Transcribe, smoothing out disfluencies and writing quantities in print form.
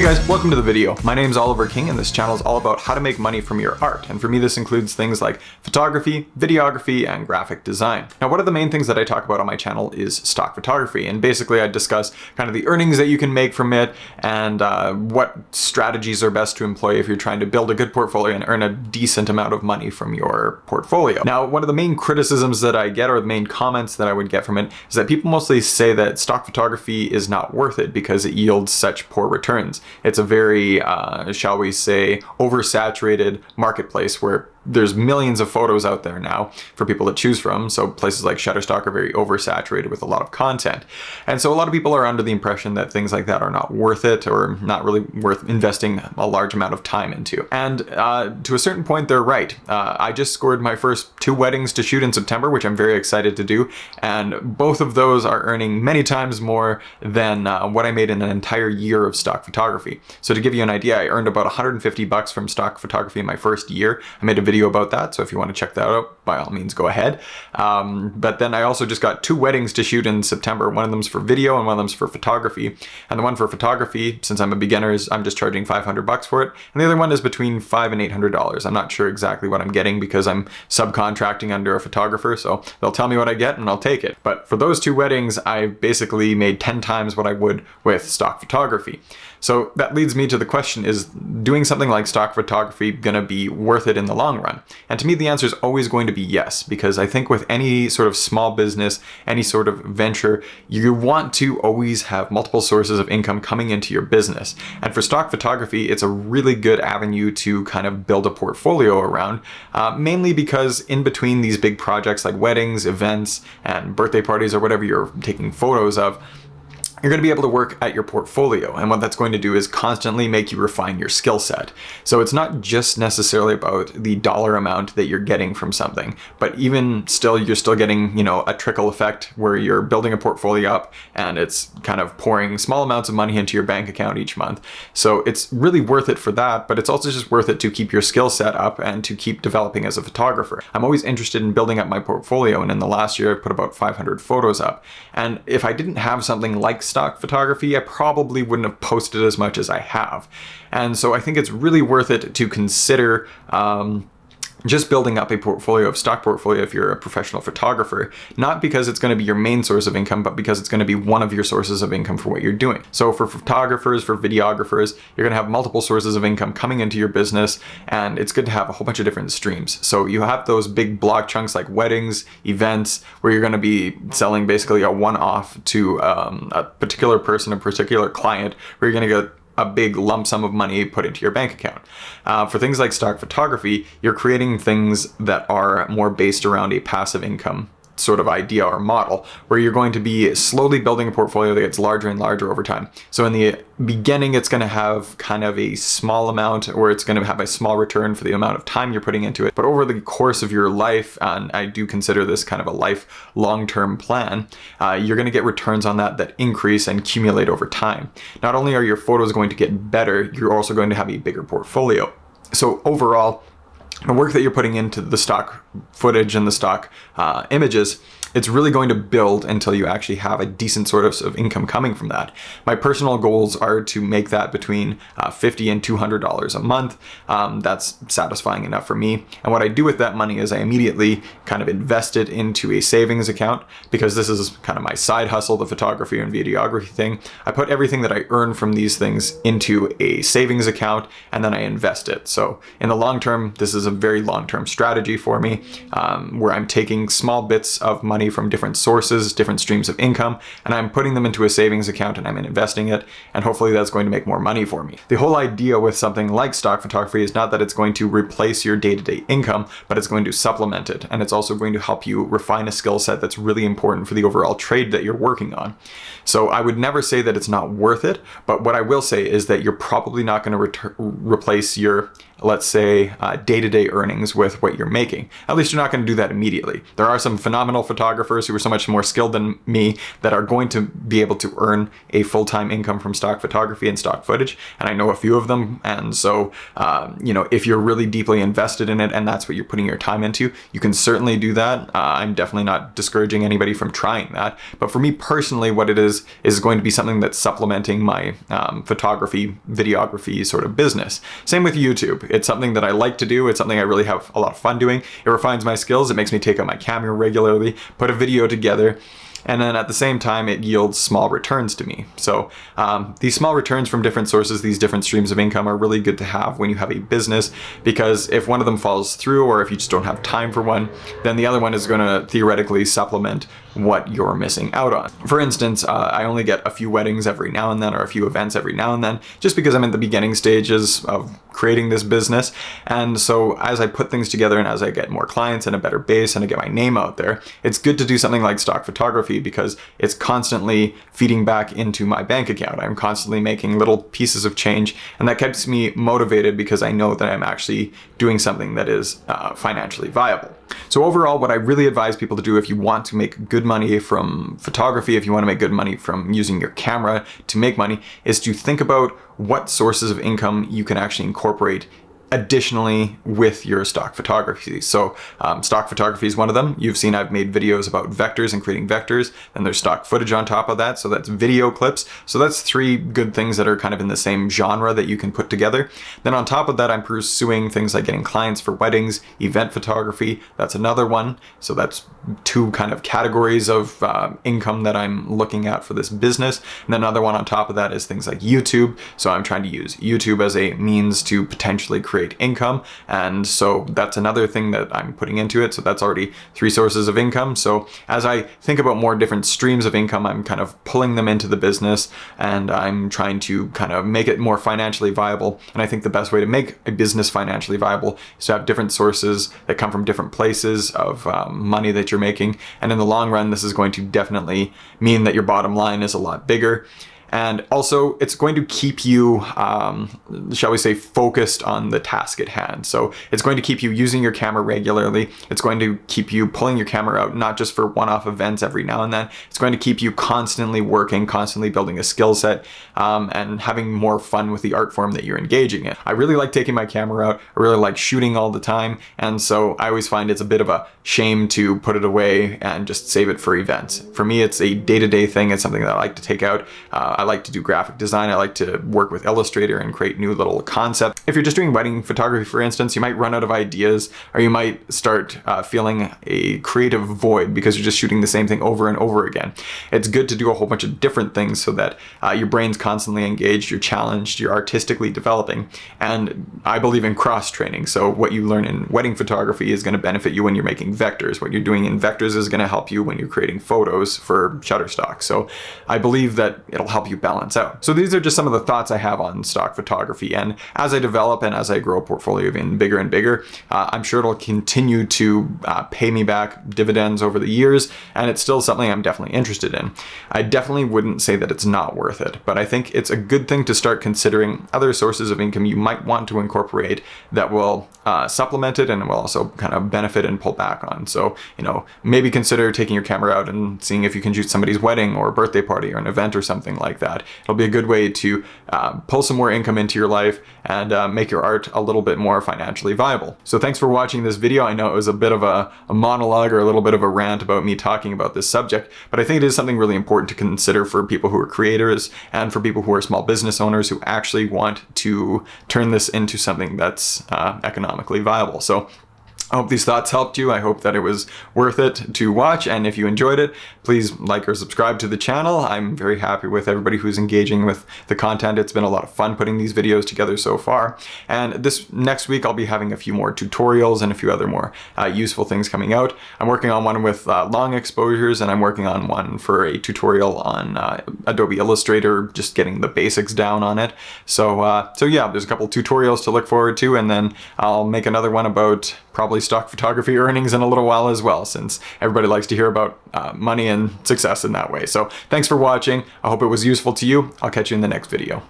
guys, welcome to the video. My name's Oliver King and this channel is all about how to make money from your art. And for me, this includes things like photography, videography, and graphic design. Now, one of the main things that I talk about on my channel is stock photography. And basically I discuss kind of the earnings that you can make from it and what strategies are best to employ if you're trying to build a good portfolio and earn a decent amount of money from your portfolio. Now, one of the main criticisms that I get, or the main comments that I would get from it, is that people mostly say that stock photography is not worth it because it yields such poor returns. It's a very, shall we say, oversaturated marketplace where there's millions of photos out there now for people to choose from. So places like Shutterstock are very oversaturated with a lot of content. And so a lot of people are under the impression that things like that are not worth it or not really worth investing a large amount of time into. And to a certain point, they're right. I just scored my first 2 weddings to shoot in September, which I'm very excited to do. And both of those are earning many times more than what I made in an entire year of stock photography. So to give you an idea, I earned about $150 from stock photography in my first year. I made a video about that, so if you want to check that out, by all means go ahead. But then I also just got 2 weddings to shoot in September. One of them's for video and one of them's for photography. And the one for photography, since I'm a beginner, I'm just charging $500 for it. And the other one is between $500 and $800. I'm not sure exactly what I'm getting because I'm subcontracting under a photographer, so they'll tell me what I get and I'll take it. But for those 2 weddings, I basically made 10 times what I would with stock photography. So that leads me to the question, is doing something like stock photography gonna be worth it in the long run? And to me, the answer is always going to be yes, because I think with any sort of small business, any sort of venture, you want to always have multiple sources of income coming into your business. And for stock photography, it's a really good avenue to kind of build a portfolio around, mainly because in between these big projects like weddings, events, and birthday parties, or whatever you're taking photos of, you're going to be able to work at your portfolio, and what that's going to do is constantly make you refine your skill set. So it's not just necessarily about the dollar amount that you're getting from something, but even still, you're still getting, a trickle effect where you're building a portfolio up and it's kind of pouring small amounts of money into your bank account each month. So it's really worth it for that, but it's also just worth it to keep your skill set up and to keep developing as a photographer. I'm always interested in building up my portfolio, and in the last year I put about 500 photos up. And if I didn't have something like stock photography, I probably wouldn't have posted as much as I have. And so I think it's really worth it to consider just building up a portfolio, of stock portfolio, if you're a professional photographer, not because it's going to be your main source of income, but because it's going to be one of your sources of income for what you're doing. So for photographers, for videographers, you're going to have multiple sources of income coming into your business, and it's good to have a whole bunch of different streams. So you have those big block chunks like weddings, events, where you're going to be selling basically a one-off to a particular person, a particular client, where you're going to get a big lump sum of money put into your bank account. For things like stock photography, you're creating things that are more based around a passive income sort of idea or model, where you're going to be slowly building a portfolio that gets larger and larger over time. So in the beginning, it's going to have kind of a small amount, or it's going to have a small return for the amount of time you're putting into it. But over the course of your life, and I do consider this kind of a life long-term plan, you're going to get returns on that increase and accumulate over time. Not only are your photos going to get better, you're also going to have a bigger portfolio. So overall, the work that you're putting into the stock footage and the stock images, it's really going to build until you actually have a decent sort of income coming from that. My personal goals are to make that between $50 and $200 a month. That's satisfying enough for me. And what I do with that money is I immediately kind of invest it into a savings account, because this is kind of my side hustle, the photography and videography thing. I put everything that I earn from these things into a savings account, and then I invest it. So in the long term, this is a very long-term strategy for me, where I'm taking small bits of money from different sources, different streams of income, and I'm putting them into a savings account and I'm investing it, and hopefully that's going to make more money for me. The whole idea with something like stock photography is not that it's going to replace your day-to-day income, but it's going to supplement it, and it's also going to help you refine a skill set that's really important for the overall trade that you're working on. So I would never say that it's not worth it, but what I will say is that you're probably not going to replace your let's say, day-to-day earnings with what you're making. At least you're not going to do that immediately. There are some phenomenal photographers who are so much more skilled than me that are going to be able to earn a full-time income from stock photography and stock footage, and I know a few of them. And so, if you're really deeply invested in it and that's what you're putting your time into, you can certainly do that. I'm definitely not discouraging anybody from trying that, but for me personally, what it is going to be something that's supplementing my photography, videography sort of business. Same with YouTube. It's something that I like to do. It's something I really have a lot of fun doing. It refines my skills. It makes me take out my camera regularly, put a video together, and then at the same time, it yields small returns to me. So these small returns from different sources, these different streams of income, are really good to have when you have a business, because if one of them falls through, or if you just don't have time for one, then the other one is going to theoretically supplement what you're missing out on. For instance, I only get a few weddings every now and then, or a few events every now and then, just because I'm in the beginning stages of creating this business. And so as I put things together and as I get more clients and a better base and I get my name out there, it's good to do something like stock photography, because it's constantly feeding back into my bank account. I'm constantly making little pieces of change, and that keeps me motivated because I know that I'm actually doing something that is financially viable. So overall, what I really advise people to do if you want to make good money from photography, if you want to make good money from using your camera to make money, is to think about what sources of income you can actually incorporate additionally with your stock photography. So stock photography is one of them. You've seen I've made videos about vectors and creating vectors, and there's stock footage on top of that, so that's video clips. So that's three good things that are kind of in the same genre that you can put together. Then on top of that, I'm pursuing things like getting clients for weddings, event photography, that's another one. So that's two kind of categories of income that I'm looking at for this business. And then another one on top of that is things like YouTube. So I'm trying to use YouTube as a means to potentially create income, and so that's another thing that I'm putting into it. So that's already three sources of income. So as I think about more different streams of income, I'm kind of pulling them into the business, and I'm trying to kind of make it more financially viable. And I think the best way to make a business financially viable is to have different sources that come from different places of money that you're making, and in the long run, this is going to definitely mean that your bottom line is a lot bigger. And also, it's going to keep you, shall we say, focused on the task at hand. So it's going to keep you using your camera regularly. It's going to keep you pulling your camera out, not just for one-off events every now and then. It's going to keep you constantly working, constantly building a skill set, and having more fun with the art form that you're engaging in. I really like taking my camera out. I really like shooting all the time. And so I always find it's a bit of a shame to put it away and just save it for events. For me, it's a day-to-day thing. It's something that I like to take out. I like to do graphic design. I like to work with Illustrator and create new little concepts. If you're just doing wedding photography, for instance, you might run out of ideas, or you might start feeling a creative void because you're just shooting the same thing over and over again. It's good to do a whole bunch of different things so that your brain's constantly engaged, you're challenged, you're artistically developing. And I believe in cross-training. So what you learn in wedding photography is going to benefit you when you're making vectors. What you're doing in vectors is going to help you when you're creating photos for Shutterstock. So I believe that it'll help you balance out. So these are just some of the thoughts I have on stock photography, and as I develop and as I grow a portfolio even bigger and bigger, I'm sure it'll continue to pay me back dividends over the years, and it's still something I'm definitely interested in. I definitely wouldn't say that it's not worth it, but I think it's a good thing to start considering other sources of income you might want to incorporate that will supplement it and will also kind of benefit and pull back on. So, maybe consider taking your camera out and seeing if you can shoot somebody's wedding or birthday party or an event or something like that. It'll be a good way to pull some more income into your life and make your art a little bit more financially viable. So thanks for watching this video. I know it was a bit of a monologue or a little bit of a rant about me talking about this subject, but I think it is something really important to consider for people who are creators and for people who are small business owners who actually want to turn this into something that's economically viable. So I hope these thoughts helped you. I hope that it was worth it to watch, and if you enjoyed it, please like or subscribe to the channel. I'm very happy with everybody who's engaging with the content. It's been a lot of fun putting these videos together so far, and this next week I'll be having a few more tutorials and a few other more useful things coming out. I'm working on one with long exposures, and I'm working on one for a tutorial on Adobe Illustrator, just getting the basics down on it. So yeah, there's a couple tutorials to look forward to, and then I'll make another one about probably stock photography earnings in a little while as well, since everybody likes to hear about money and success in that way. So thanks for watching. I hope it was useful to you. I'll catch you in the next video.